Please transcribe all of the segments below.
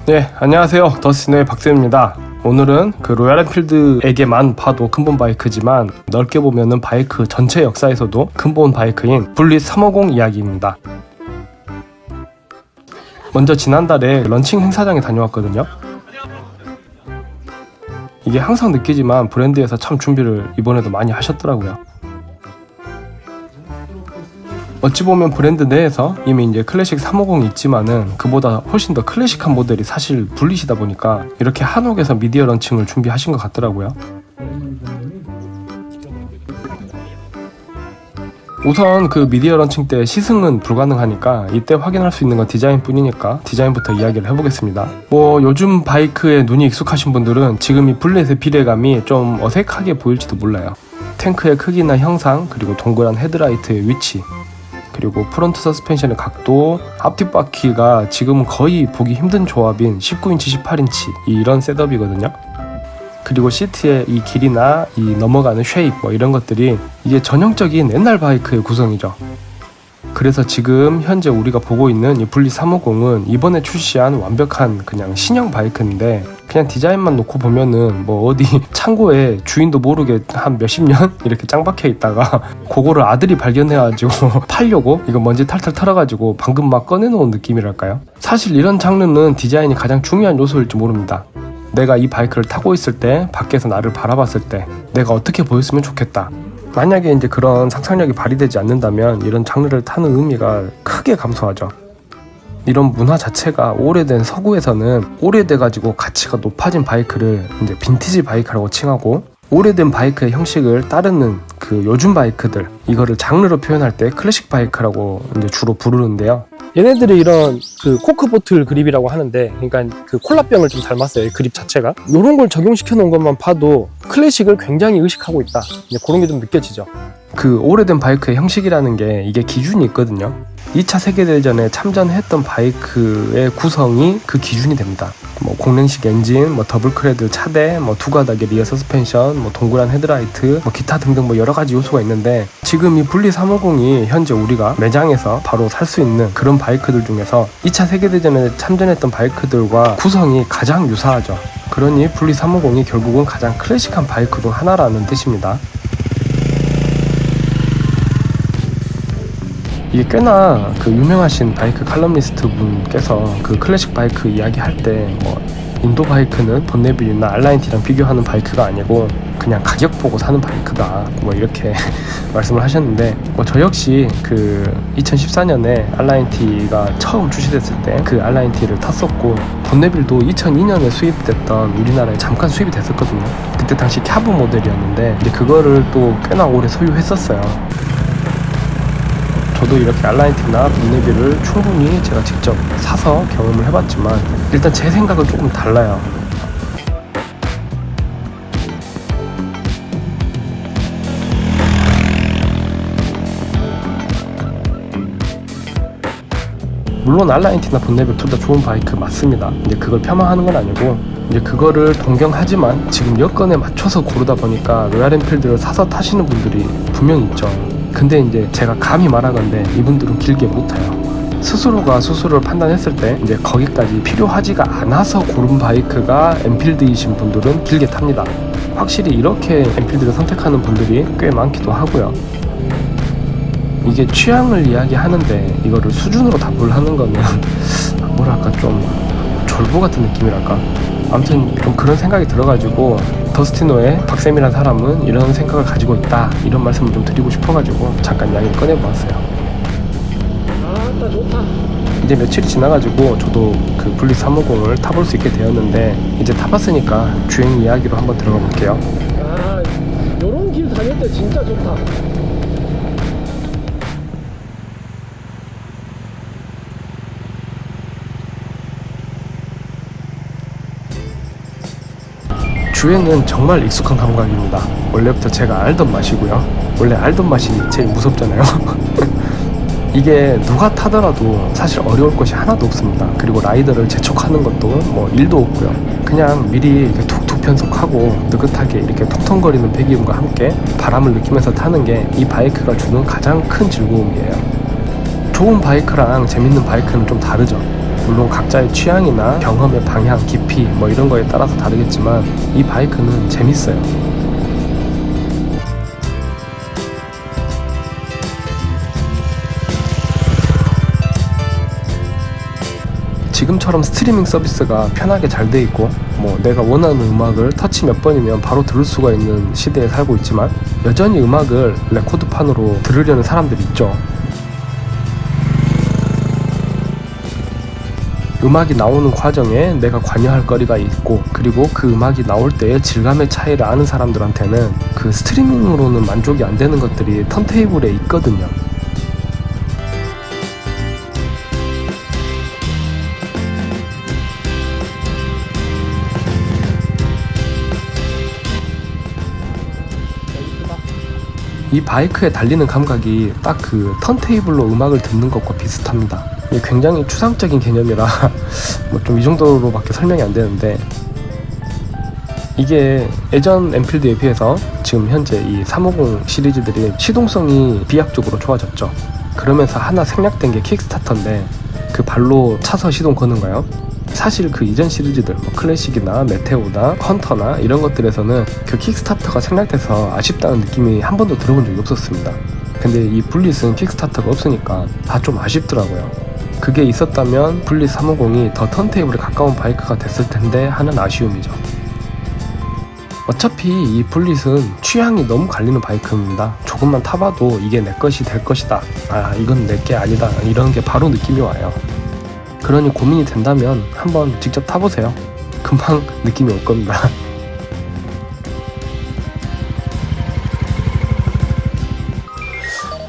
네, 안녕하세요. 더스틴의 박쌤입니다. 오늘은 그 로얄 엔필드에게만 봐도 근본 바이크지만 넓게 보면은 바이크 전체 역사에서도 근본 바이크인 분리 350 이야기입니다. 먼저 지난달에 런칭 행사장에 다녀왔거든요. 이게 항상 느끼지만 브랜드에서 참 준비를 이번에도 많이 하셨더라고요. 어찌 보면 브랜드 내에서 이미 이제 클래식 350이 있지만은 그보다 훨씬 더 클래식한 모델이 사실 분리시다 보니까 이렇게 한옥에서 미디어 런칭을 준비하신 것 같더라고요. 우선 그 미디어 런칭 때 시승은 불가능하니까 이때 확인할 수 있는 건 디자인 뿐이니까 디자인부터 이야기를 해보겠습니다. 요즘 바이크에 눈이 익숙하신 분들은 지금 이 블렛의 비례감이 좀 어색하게 보일지도 몰라요. 탱크의 크기나 형상, 그리고 동그란 헤드라이트의 위치, 그리고 프론트 서스펜션의 각도, 앞뒷바퀴가 지금은 거의 보기 힘든 조합인 19인치, 18인치 이런 셋업이거든요. 그리고 시트의 이 길이나 이 넘어가는 쉐입 이런 것들이 이게 전형적인 옛날 바이크의 구성이죠. 그래서 지금 현재 우리가 보고 있는 이 분리 350은 이번에 출시한 완벽한 그냥 신형 바이크인데 그냥 디자인만 놓고 보면은 어디 창고에 주인도 모르게 한 몇십 년 이렇게 짱박혀 있다가 그거를 아들이 발견해가지고 팔려고 이거 먼지 탈탈 털어가지고 방금 막 꺼내놓은 느낌이랄까요? 사실 이런 장르는 디자인이 가장 중요한 요소일지 모릅니다. 내가 이 바이크를 타고 있을 때, 밖에서 나를 바라봤을 때 내가 어떻게 보였으면 좋겠다. 만약에 이제 그런 상상력이 발휘되지 않는다면 이런 장르를 타는 의미가 크게 감소하죠. 이런 문화 자체가 오래된 서구에서는 오래돼가지고 가치가 높아진 바이크를 이제 빈티지 바이크라고 칭하고, 오래된 바이크의 형식을 따르는 그 요즘 바이크들, 이거를 장르로 표현할 때 클래식 바이크라고 이제 주로 부르는데요. 얘네들이 이런 그 코크 보틀 그립이라고 하는데, 그러니까 그 콜라병을 좀 닮았어요. 그립 자체가. 이런 걸 적용시켜 놓은 것만 봐도 클래식을 굉장히 의식하고 있다. 이제 그런 게 좀 느껴지죠. 그 오래된 바이크의 형식이라는 게 이게 기준이 있거든요. 2차 세계대전에 참전했던 바이크의 구성이 그 기준이 됩니다. 공랭식 엔진, 더블 크레드 차대, 두 가닥의 리어 서스펜션, 동그란 헤드라이트, 기타 등등 여러 가지 요소가 있는데, 지금 이 분리 350이 현재 우리가 매장에서 바로 살 수 있는 그런 바이크들 중에서 2차 세계대전에 참전했던 바이크들과 구성이 가장 유사하죠. 그러니 분리 350이 결국은 가장 클래식한 바이크 중 하나라는 뜻입니다. 이게 꽤나 그 유명하신 바이크 칼럼니스트 분께서 그 클래식 바이크 이야기할 때 인도 바이크는 번네빌이나 알라인티랑 비교하는 바이크가 아니고 그냥 가격 보고 사는 바이크다 이렇게 말씀을 하셨는데, 저 역시 그 2014년에 알라인티가 처음 출시됐을 때 그 알라인티를 탔었고, 번네빌도 2002년에 수입됐던 우리나라에 잠깐 수입이 됐었거든요. 그때 당시 캬브 모델이었는데 이제 그거를 또 꽤나 오래 소유했었어요. 저도 이렇게 알라인티나 번네빌을 충분히 제가 직접 사서 경험을 해봤지만 일단 제 생각은 조금 달라요. 물론 알라인티나 번네빌 둘 다 좋은 바이크 맞습니다. 이제 그걸 폄하하는 건 아니고, 이제 그거를 동경하지만 지금 여건에 맞춰서 고르다 보니까 로얄 엔필드를 사서 타시는 분들이 분명히 있죠. 근데 이제 제가 감히 말하건대 이분들은 길게 못 타요. 스스로가 스스로를 판단했을 때 이제 거기까지 필요하지가 않아서 고른 바이크가 엔필드이신 분들은 길게 탑니다. 확실히 이렇게 엔필드를 선택하는 분들이 꽤 많기도 하고요. 이게 취향을 이야기하는데 이거를 수준으로 답을 하는 거는 뭐랄까 좀 졸부 같은 느낌이랄까. 아무튼 좀 그런 생각이 들어가지고 더스티노의 박쌤이란 사람은 이런 생각을 가지고 있다, 이런 말씀을 좀 드리고 싶어가지고 잠깐 이야기를 꺼내보았어요. 좋다. 이제 며칠이 지나가지고 저도 그 분리 350을 타볼 수 있게 되었는데, 이제 타봤으니까 주행 이야기로 한번 들어가 볼게요. 요런 길 다닐 때 진짜 좋다. 주행은 정말 익숙한 감각입니다. 원래부터 제가 알던 맛이고요. 원래 알던 맛이 제일 무섭잖아요. 이게 누가 타더라도 사실 어려울 것이 하나도 없습니다. 그리고 라이더를 재촉하는 것도 일도 없고요. 그냥 미리 이렇게 툭툭 변속하고 느긋하게 이렇게 통통거리는 배기음과 함께 바람을 느끼면서 타는 게 이 바이크가 주는 가장 큰 즐거움이에요. 좋은 바이크랑 재밌는 바이크는 좀 다르죠. 물론 각자의 취향이나 경험의 방향, 깊이 뭐 이런 거에 따라서 다르겠지만 이 바이크는 재밌어요. 지금처럼 스트리밍 서비스가 편하게 잘 돼 있고 뭐 내가 원하는 음악을 터치 몇 번이면 바로 들을 수가 있는 시대에 살고 있지만 여전히 음악을 레코드판으로 들으려는 사람들이 있죠. 음악이 나오는 과정에 내가 관여할 거리가 있고 그리고 그 음악이 나올 때의 질감의 차이를 아는 사람들한테는 그 스트리밍으로는 만족이 안 되는 것들이 턴테이블에 있거든요. 이 바이크에 달리는 감각이 딱 그 턴테이블로 음악을 듣는 것과 비슷합니다. 굉장히 추상적인 개념이라 뭐 좀 이 정도로밖에 설명이 안 되는데, 이게 예전 엔필드에 비해서 지금 현재 이 350 시리즈들이 시동성이 비약적으로 좋아졌죠. 그러면서 하나 생략된 게 킥스타터인데 그 발로 차서 시동 거는 거예요. 사실 그 이전 시리즈들 뭐 클래식이나 메테오나 헌터나 이런 것들에서는 그 킥스타터가 생략돼서 아쉽다는 느낌이 한 번도 들어본 적이 없었습니다. 근데 이 블릿은 킥스타터가 없으니까 좀 아쉽더라고요. 그게 있었다면 블릿 350이 더 턴테이블에 가까운 바이크가 됐을 텐데 하는 아쉬움이죠. 어차피 이 블릿은 취향이 너무 갈리는 바이크입니다. 조금만 타봐도 이게 내 것이 될 것이다, 이건 내 게 아니다, 이런 게 바로 느낌이 와요. 그러니 고민이 된다면 한번 직접 타보세요. 금방 느낌이 올 겁니다.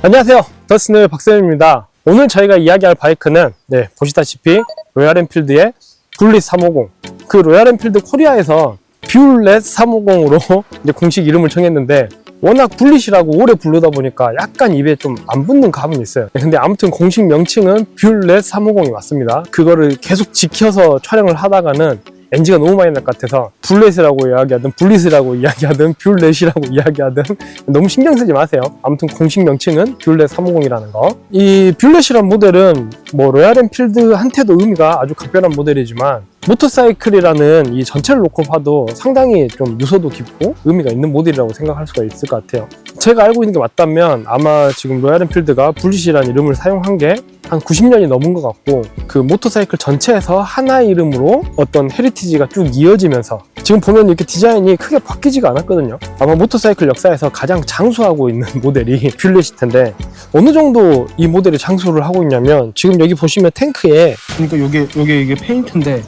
안녕하세요, 더스노의 박쌤입니다. 오늘 저희가 이야기할 바이크는 보시다시피 로얄 엔필드의 블릿 350. 그 로얄 엔필드 코리아에서 뷰렛 350으로 이제 공식 이름을 정했는데, 워낙 블릿이라고 오래 부르다 보니까 약간 입에 좀 안 붙는 감은 있어요. 근데 아무튼 공식 명칭은 뷰렛 350이 맞습니다. 그거를 계속 지켜서 촬영을 하다가는 NG가 너무 많이 날 것 같아서 블렛이라고 이야기하든 블릿이라고 이야기하든 뷰렛이라고 이야기하든 너무 신경 쓰지 마세요. 아무튼 공식 명칭은 뷰렛 350이라는 거. 이 뷰렛이란 모델은 뭐 로얄 엔필드한테도 의미가 아주 각별한 모델이지만 모터사이클이라는 이 전체를 놓고 봐도 상당히 좀 유서도 깊고 의미가 있는 모델이라고 생각할 수가 있을 것 같아요. 제가 알고 있는 게 맞다면 아마 지금 로얄 엔필드가 블릿이라는 이름을 사용한 게 한 90년이 넘은 것 같고, 그 모터사이클 전체에서 하나의 이름으로 어떤 헤리티지가 쭉 이어지면서 지금 보면 이렇게 디자인이 크게 바뀌지가 않았거든요. 아마 모터사이클 역사에서 가장 장수하고 있는 모델이 뷰렛일 텐데, 어느 정도 이 모델이 장수를 하고 있냐면 지금 여기 보시면 탱크에, 그러니까 요게 이게 페인트인데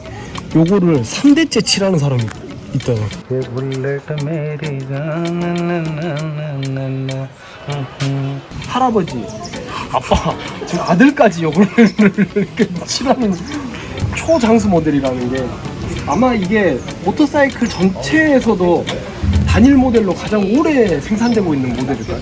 요거를 3대째 칠하는 사람이 있더라고요. 할아버지, 아빠, 지금 아들까지 요거를 이렇게 칠하는 초장수 모델이라는 게, 아마 이게 모터사이클 전체에서도 단일 모델로 가장 오래 생산되고 있는 모델일까요?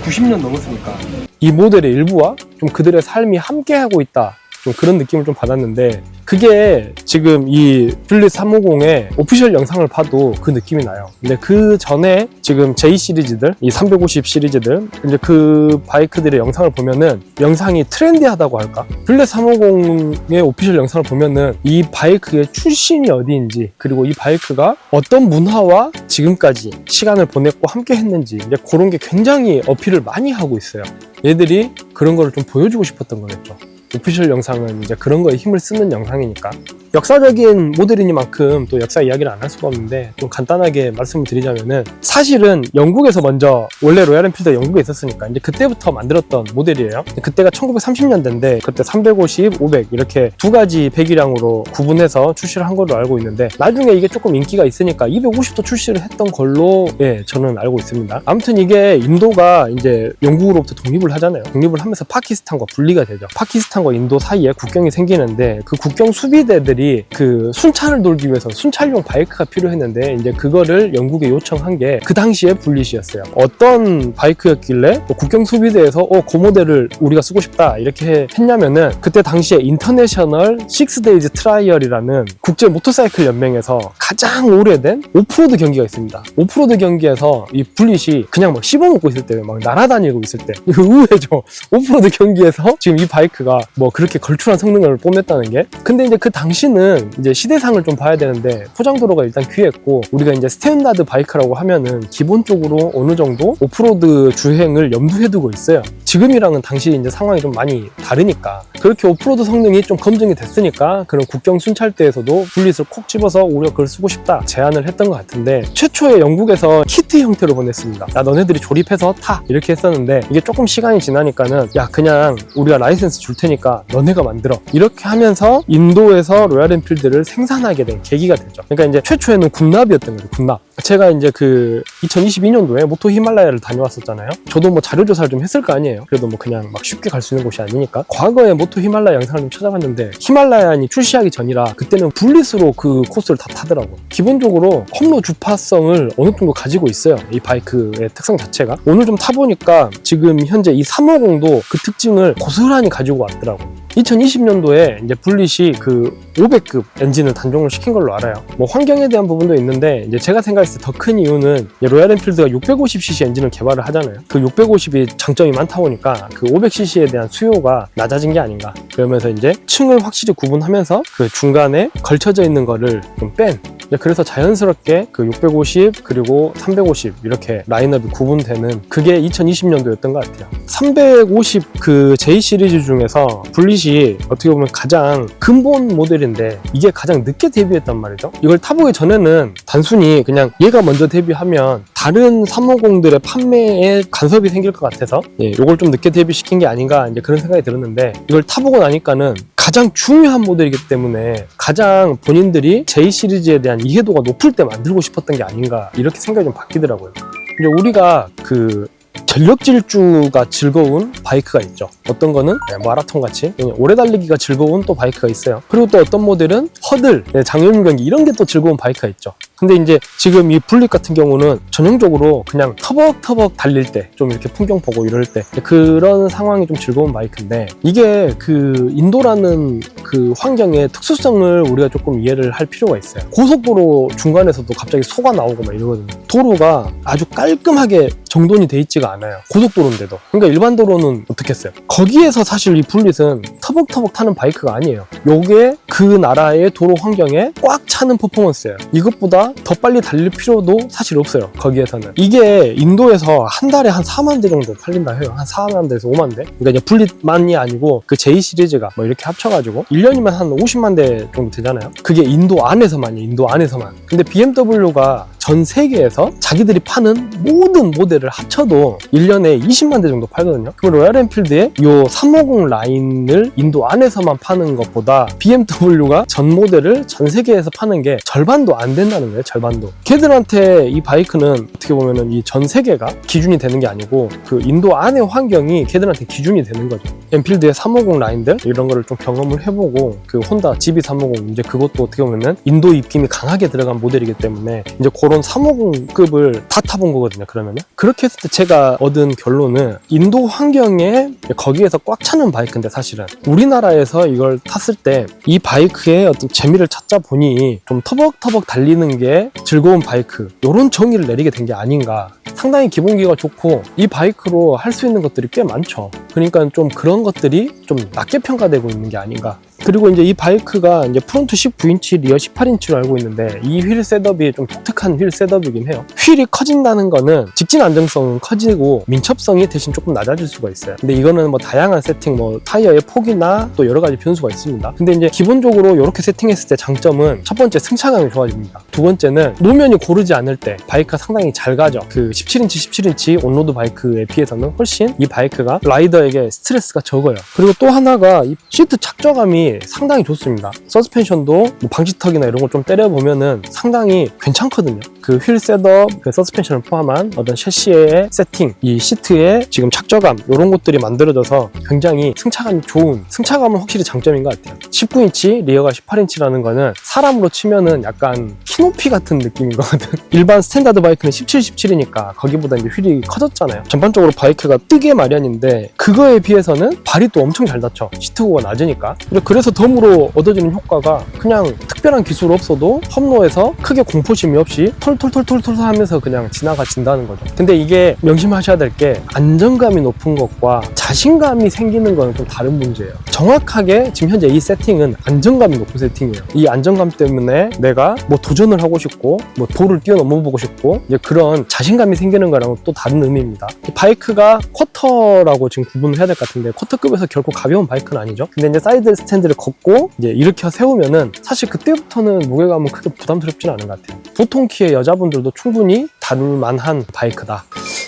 90년 넘었으니까. 이 모델의 일부와 좀 그들의 삶이 함께하고 있다, 좀 그런 느낌을 좀 받았는데, 그게 지금 이 블릿 350의 오피셜 영상을 봐도 그 느낌이 나요. 근데 그 전에 지금 J 시리즈들, 이 350 시리즈들, 이제 그 바이크들의 영상을 보면은 영상이 트렌디하다고 할까? 블릿 350의 오피셜 영상을 보면은 이 바이크의 출신이 어디인지, 그리고 이 바이크가 어떤 문화와 지금까지 시간을 보냈고 함께 했는지, 이제 그런 게 굉장히 어필을 많이 하고 있어요. 얘들이 그런 거를 좀 보여주고 싶었던 거겠죠. 오피셜 영상은 이제 그런 거에 힘을 쓰는 영상이니까. 역사적인 모델이니만큼 또 역사 이야기를 안 할 수가 없는데, 좀 간단하게 말씀을 드리자면은, 사실은 영국에서 먼저, 원래 로얄 엔필드가 영국에 있었으니까 이제 그때부터 만들었던 모델이에요. 그때가 1930년대인데 그때 350, 500 이렇게 두 가지 배기량으로 구분해서 출시를 한 걸로 알고 있는데, 나중에 이게 조금 인기가 있으니까 250도 출시를 했던 걸로 저는 알고 있습니다. 아무튼 이게 인도가 이제 영국으로부터 독립을 하잖아요. 독립을 하면서 파키스탄과 분리가 되죠. 파키스탄과 인도 사이에 국경이 생기는데, 그 국경 수비대들이 그 순찰을 돌기 위해서 순찰용 바이크가 필요했는데, 이제 그거를 영국에 요청한 게 그 당시에 블릿이었어요. 어떤 바이크였길래 국경 수비대에서 그 모델을 우리가 쓰고 싶다 이렇게 했냐면은, 그때 당시에 인터내셔널 6데이즈 트라이얼이라는 국제 모터사이클 연맹에서 가장 오래된 오프로드 경기가 있습니다. 오프로드 경기에서 이 블릿이 그냥 막 씹어먹고 있을 때, 막 날아다니고 있을 때, 이거 의외죠. 오프로드 경기에서 지금 이 바이크가 뭐 그렇게 걸출한 성능을 뽐냈다는 게. 근데 이제 그 당시는 이제 시대상을 좀 봐야 되는데 포장도로가 일단 귀했고, 우리가 이제 스탠다드 바이크라고 하면은 기본적으로 어느 정도 오프로드 주행을 염두에 두고 있어요. 지금이랑은 당시 이제 상황이 좀 많이 다르니까. 그렇게 오프로드 성능이 좀 검증이 됐으니까 그런 국경 순찰대에서도 분릿을 콕 집어서 우리가 그걸 쓰고 싶다 제안을 했던 것 같은데, 최초에 영국에서 키트 형태로 보냈습니다. 야, 너네들이 조립해서 타, 이렇게 했었는데 이게 조금 시간이 지나니까는 야, 그냥 우리가 라이센스 줄 테니까 너네가 만들어, 이렇게 하면서 인도에서 로얄 엔필드를 생산하게 된 계기가 되죠. 그러니까 이제 최초에는 군납이었던 거죠. 군납. 제가 이제 그 2022년도에 모토 히말라야를 다녀왔었잖아요. 저도 뭐 자료조사를 좀 했을 거 아니에요. 그래도 뭐 그냥 막 쉽게 갈 수 있는 곳이 아니니까. 과거에 모토 히말라야 영상을 좀 찾아봤는데 히말라야니 출시하기 전이라 그때는 분릿으로 그 코스를 다 타더라고요. 기본적으로 험로 주파성을 어느 정도 가지고 있어요. 이 바이크의 특성 자체가. 오늘 좀 타보니까 지금 현재 이 350도 그 특징을 고스란히 가지고 왔더라고요. 2020년도에 이제 분릿이 그 500급 엔진을 단종을 시킨 걸로 알아요. 뭐 환경에 대한 부분도 있는데, 이제 제가 생각했을 때 더 큰 이유는 로얄 엔필드가 650cc 엔진을 개발을 하잖아요. 그 650이 장점이 많다 보니까 그 500cc에 대한 수요가 낮아진 게 아닌가. 그러면서 이제 층을 확실히 구분하면서 그 중간에 걸쳐져 있는 거를 좀 뺀. 그래서 자연스럽게 그 650 그리고 350 이렇게 라인업이 구분되는 그게 2020년도였던 것 같아요. 350 그 J 시리즈 중에서 분릿이 어떻게 보면 가장 근본 모델인데 이게 가장 늦게 데뷔했단 말이죠. 이걸 타보기 전에는 단순히 그냥 얘가 먼저 데뷔하면 다른 350들의 판매에 간섭이 생길 것 같아서 이걸 좀 늦게 데뷔시킨 게 아닌가 이제 그런 생각이 들었는데, 이걸 타보고 나니까는 가장 중요한 모델이기 때문에 가장 본인들이 J 시리즈에 대한 이해도가 높을 때 만들고 싶었던 게 아닌가, 이렇게 생각이 좀 바뀌더라고요. 이제 우리가 그 전력 질주가 즐거운 바이크가 있죠. 어떤 거는 마라톤 같이 오래 달리기가 즐거운 또 바이크가 있어요. 그리고 또 어떤 모델은 허들, 장애물 경기 이런 게 또 즐거운 바이크가 있죠. 근데 이제 지금 이 분릿 같은 경우는 전형적으로 그냥 터벅터벅 달릴 때 좀 이렇게 풍경 보고 이럴 때 그런 상황이 좀 즐거운 바이크인데, 이게 그 인도라는 그 환경의 특수성을 우리가 조금 이해를 할 필요가 있어요. 고속도로 중간에서도 갑자기 소가 나오고 막 이러거든요. 도로가 아주 깔끔하게 정돈이 돼 있지가 않아요. 고속도로인데도. 그러니까 일반 도로는 어떻게 했어요? 거기에서 사실 이 분릿은 터벅터벅 타는 바이크가 아니에요. 요게 그 나라의 도로 환경에 꽉 차는 퍼포먼스예요. 이것보다 더 빨리 달릴 필요도 사실 없어요. 거기에서는. 이게 인도에서 한 달에 한 4만 대 정도 팔린다 해요. 한 4만 대에서 5만 대. 그러니까 이제 분릿만이 아니고 그 J 시리즈가 뭐 이렇게 합쳐가지고 1년이면 한 50만 대 정도 되잖아요. 그게 인도 안에서만이에요. 인도 안에서만. 근데 BMW가 전 세계에서 자기들이 파는 모든 모델을 합쳐도 1년에 20만 대 정도 팔거든요. 그럼 로얄 엔필드의 요 350 라인을 인도 안에서만 파는 것보다 BMW가 전 모델을 전 세계에서 파는 게 절반도 안 된다는 거예요. 절반도. 걔들한테 이 바이크는 어떻게 보면은 이 전 세계가 기준이 되는 게 아니고 그 인도 안의 환경이 걔들한테 기준이 되는 거죠. 엔필드의 350 라인들 이런 거를 좀 경험을 해보고, 그 혼다 GB350 이제 그것도 어떻게 보면은 인도 입김이 강하게 들어간 모델이기 때문에 이제 그런 350급을 다 타본 거거든요. 그러면은 그렇게 했을 때 제가 얻은 결론은 인도 환경에 거기에서 꽉 차는 바이크인데, 사실은 우리나라에서 이걸 탔을 때 이 바이크의 어떤 재미를 찾다 보니 좀 터벅터벅 달리는 게 즐거운 바이크, 요런 정의를 내리게 된 게 아닌가. 상당히 기본기가 좋고 이 바이크로 할 수 있는 것들이 꽤 많죠. 그러니까 좀 그런 것들이 좀 낮게 평가되고 있는 게 아닌가. 그리고 이제 이 바이크가 이제 프론트 19인치, 리어 18인치로 알고 있는데 이 휠 셋업이 좀 독특한 휠 셋업이긴 해요. 휠이 커진다는 거는 직진 안정성은 커지고 민첩성이 대신 조금 낮아질 수가 있어요. 근데 이거는 뭐 다양한 세팅, 뭐 타이어의 폭이나 또 여러 가지 변수가 있습니다. 근데 이제 기본적으로 이렇게 세팅했을 때 장점은 첫 번째 승차감이 좋아집니다. 두 번째는 노면이 고르지 않을 때 바이크가 상당히 잘 가죠. 그 17인치 온로드 바이크에 비해서는 훨씬 이 바이크가 라이더에게 스트레스가 적어요. 그리고 또 하나가 이 시트 착저감이 상당히 좋습니다. 서스펜션도 뭐 방지턱이나 이런 걸 좀 때려보면은 상당히 괜찮거든요. 그 휠 셋업, 그 서스펜션을 포함한 어떤 셰시의 세팅, 이 시트의 지금 착저감 이런 것들이 만들어져서 굉장히 승차감이 좋은, 승차감은 확실히 장점인 것 같아요. 19인치, 리어가 18인치라는 거는 사람으로 치면은 약간 키높이 같은 느낌인 거거든. 일반 스탠다드 바이크는 17이니까 거기보다 이제 휠이 커졌잖아요. 전반적으로 바이크가 뜨개 마련인데 그거에 비해서는 발이 또 엄청 잘 닿죠. 시트고가 낮으니까. 그래서 그래서 덤으로 얻어지는 효과가 그냥 특별한 기술 없어도 험로에서 크게 공포심이 없이 털털털털털 하면서 그냥 지나가진다는 거죠. 근데 이게 명심하셔야 될 게 안정감이 높은 것과 자신감이 생기는 거는 좀 다른 문제예요. 정확하게 지금 현재 이 세팅은 안정감이 높은 세팅이에요. 이 안정감 때문에 내가 뭐 도전을 하고 싶고 뭐 돌을 뛰어넘어 보고 싶고 이제 그런 자신감이 생기는 거랑은 또 다른 의미입니다. 이 바이크가 쿼터라고 지금 구분을 해야 될 것 같은데 쿼터급에서 결코 가벼운 바이크는 아니죠. 근데 이제 사이드 스탠드를 걷고 이제 일으켜 세우면은 사실 그때부터는 무게감은 크게 부담스럽지는 않은 것 같아요. 보통 키의 여자분들도 충분히 다룰 만한 바이크다.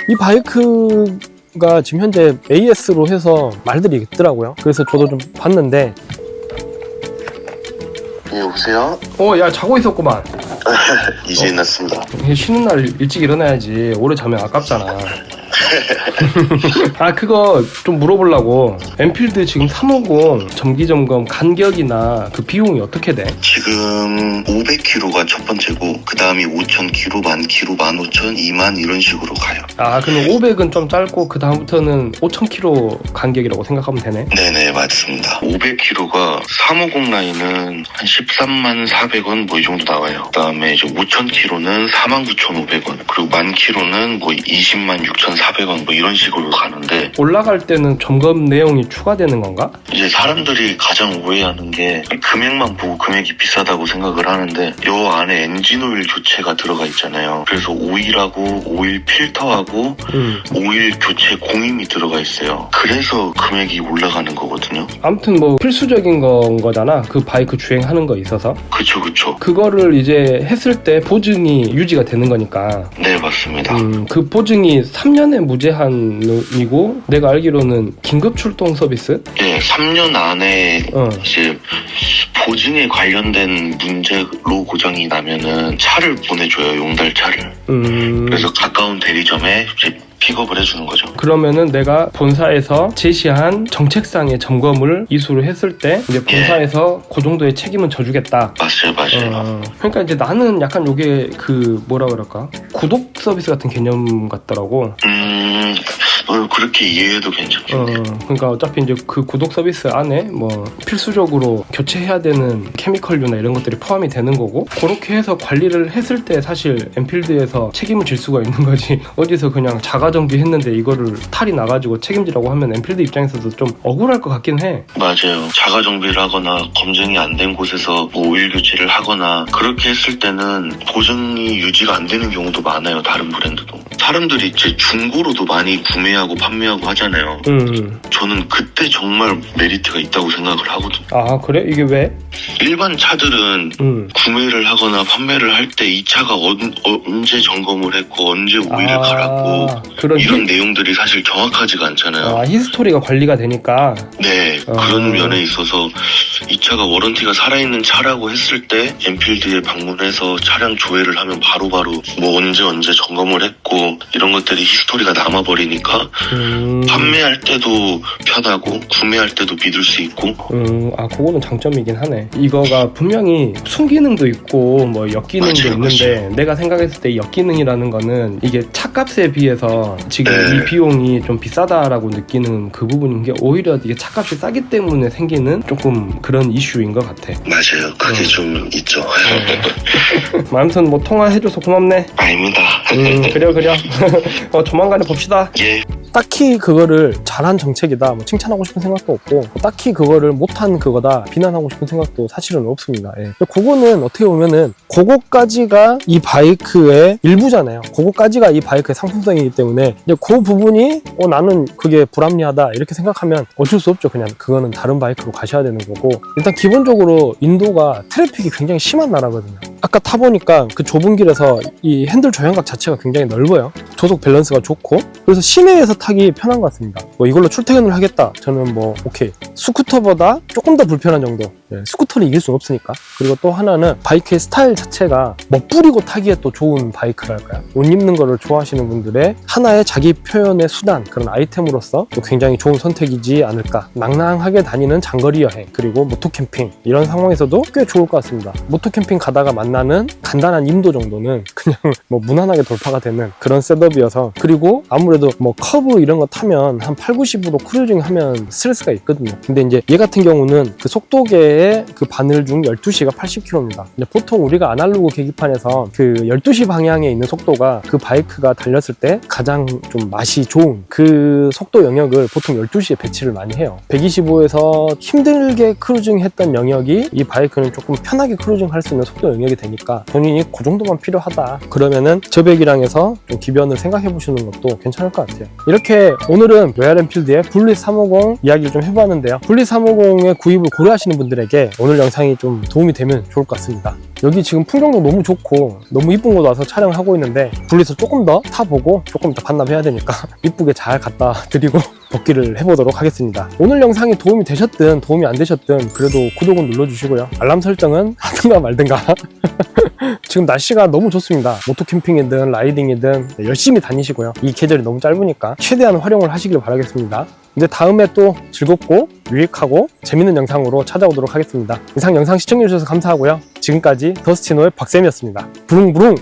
이 바이크가 지금 현재 AS로 해서 말들이 있더라고요. 그래서 저도 좀 봤는데 예, 여보세요? 야, 자고 있었구만. 이제 일어났습니다. 쉬는 날 일찍 일어나야지. 오래 자면 아깝잖아. 아, 그거 좀 물어보려고. 엔필드 지금 350 정기점검 간격이나 그 비용이 어떻게 돼? 지금 500km가 첫 번째고 그 다음이 5,000km, 10,000km, 15,000, 2만 이런 식으로 가요. 아, 그럼 500은 좀 짧고 그 다음부터는 5,000km 간격이라고 생각하면 되네? 네네, 맞습니다. 500km가 350 라인은 한 13만 400원 뭐 이 정도 나와요. 그 다음에 이제 5,000km는 49,500원, 그리고 10,000km는 뭐 20만 6,400원 뭐 이런 식으로 가는데, 올라갈 때는 점검 내용이 추가되는 건가? 이제 사람들이 가장 오해하는 게 금액만 보고 금액이 비싸다고 생각을 하는데, 요 안에 엔진오일 교체가 들어가 있잖아요. 그래서 오일하고 오일 필터하고 오일 교체 공임이 들어가 있어요. 그래서 금액이 올라가는 거거든요. 아무튼 뭐 필수적인 건 거잖아. 그 바이크 주행하는 거 있어서. 그쵸. 그거를 이제 했을 때 보증이 유지가 되는 거니까. 네, 맞습니다. 그 보증이 3년의 무제한이고, 내가 알기로는 긴급 출동 서비스? 네, 3년 안에 이제 보증에 관련된 문제로 고장이 나면은 차를 보내줘요, 용달차를. 그래서 가까운 대리점에 이제 픽업을 해주는 거죠. 그러면은 내가 본사에서 제시한 정책상의 점검을 이수를 했을 때 이제 본사에서 그 정도의 책임은 져주겠다. 맞아요. 그러니까 이제 나는 약간 요게 그 뭐라 그럴까, 구독 서비스 같은 개념 같더라고. 그렇게 이해해도 괜찮겠네요. 그러니까 어차피 이제 그 구독 서비스 안에 뭐 필수적으로 교체해야 되는 케미컬류나 이런 것들이 포함이 되는 거고, 그렇게 해서 관리를 했을 때 사실 엔필드에서 책임을 질 수가 있는 거지. 어디서 그냥 자가 정비했는데 이거를 탈이 나가지고 책임지라고 하면 엔필드 입장에서도 좀 억울할 것 같긴 해. 맞아요. 자가 정비를 하거나 검증이 안 된 곳에서 뭐 오일 교체를 하거나 그렇게 했을 때는 보증이 유지가 안 되는 경우도 많아요. 다른 브랜드도. 사람들이 이제 중고로도 많이 구매하고 판매하고 하잖아요. 저는 그때 정말 메리트가 있다고 생각을 하거든요. 아, 그래? 이게 왜? 일반 차들은 구매를 하거나 판매를 할 때 이 차가 언제 점검을 했고 언제 오일을 갈았고 이런 내용들이 사실 정확하지가 않잖아요. 히스토리가 관리가 되니까. 네, 그런 면에 있어서 이 차가 워런티가 살아있는 차라고 했을 때 엔필드에 방문해서 차량 조회를 하면 바로바로 뭐 언제 점검을 했고 이런 것들이 히스토리가 남아버리니까 판매할 때도 편하고 구매할 때도 믿을 수 있고. 그거는 장점이긴 하네. 이거가 분명히 순기능도 있고 뭐 역기능도 있는데, 내가 생각했을 때 역기능이라는 거는 이게 차값에 비해서 지금 이 비용이 좀 비싸다라고 느끼는 그 부분인 게 오히려 이게 차값이 싸기 때문에 생기는 조금 그런 이슈인 것 같아. 맞아요. 그게 좀 있죠. 아무튼 뭐 통화해줘서 고맙네. 아닙니다. 그래. 조만간에 봅시다. 예. 딱히 그거를 잘한 정책이다 뭐 칭찬하고 싶은 생각도 없고, 딱히 그거를 못한 그거다 비난하고 싶은 생각도 사실은 없습니다. 그거는 어떻게 보면은 그거까지가 이 바이크의 일부잖아요. 그거까지가 이 바이크의 상품성이기 때문에 이제 그 부분이 나는 그게 불합리하다 이렇게 생각하면 어쩔 수 없죠. 그냥 그거는 다른 바이크로 가셔야 되는 거고, 일단 기본적으로 인도가 트래픽이 굉장히 심한 나라거든요. 아까 타보니까 그 좁은 길에서 이 핸들 조향각 자체가 굉장히 넓어요. 조속 밸런스가 좋고, 그래서 시내에서 타기 편한 것 같습니다. 뭐 이걸로 출퇴근을 하겠다, 저는 뭐 오케이. 스쿠터보다 조금 더 불편한 정도. 스쿠터를 이길 수는 없으니까. 그리고 또 하나는 바이크의 스타일 자체가 멋부리고 타기에 또 좋은 바이크랄까요? 옷 입는 거를 좋아하시는 분들의 하나의 자기 표현의 수단, 그런 아이템으로서 또 굉장히 좋은 선택이지 않을까. 낭낭하게 다니는 장거리 여행, 그리고 모토 캠핑 이런 상황에서도 꽤 좋을 것 같습니다. 모토 캠핑 가다가 만나는 간단한 임도 정도는 그냥 뭐 무난하게 돌파가 되는 그런 셋업이어서, 그리고 아무래도 뭐 커브 이런 거 타면 한 8, 90으로 크루징 하면 스트레스가 있거든요. 근데 이제 얘 같은 경우는 그 속도계의 그 바늘 중 12시가 80km입니다. 보통 우리가 아날로그 계기판에서 그 12시 방향에 있는 속도가 그 바이크가 달렸을 때 가장 좀 맛이 좋은 그 속도 영역을 보통 12시에 배치를 많이 해요. 125에서 힘들게 크루징 했던 영역이 이 바이크는 조금 편하게 크루징 할 수 있는 속도 영역이 되니까 본인이 그 정도만 필요하다 그러면은 저배기량에서 좀 기변을 생각해 보시는 것도 괜찮을 것 같아요. 이렇게 오늘은 로얄 엔필드의 블리 350 이야기를 좀 해봤는데요. 블리 350의 구입을 고려하시는 분들에게 오늘 영상이 좀 도움이 되면 좋을 것 같습니다. 여기 지금 풍경도 너무 좋고 너무 이쁜 곳 와서 촬영을 하고 있는데 블리에서 조금 더 타보고 조금 이따 반납해야 되니까 이쁘게 잘 갖다 드리고 복귀를 해보도록 하겠습니다. 오늘 영상이 도움이 되셨든 도움이 안 되셨든 그래도 구독은 눌러주시고요. 알람 설정은 하든가 말든가. 지금 날씨가 너무 좋습니다. 모토 캠핑이든 라이딩이든 열심히 다니시고요. 이 계절이 너무 짧으니까 최대한 활용을 하시길 바라겠습니다. 이제 다음에 또 즐겁고 유익하고 재밌는 영상으로 찾아오도록 하겠습니다. 이상 영상 시청해주셔서 감사하고요. 지금까지 더스티노의 박쌤이었습니다. 부릉부릉!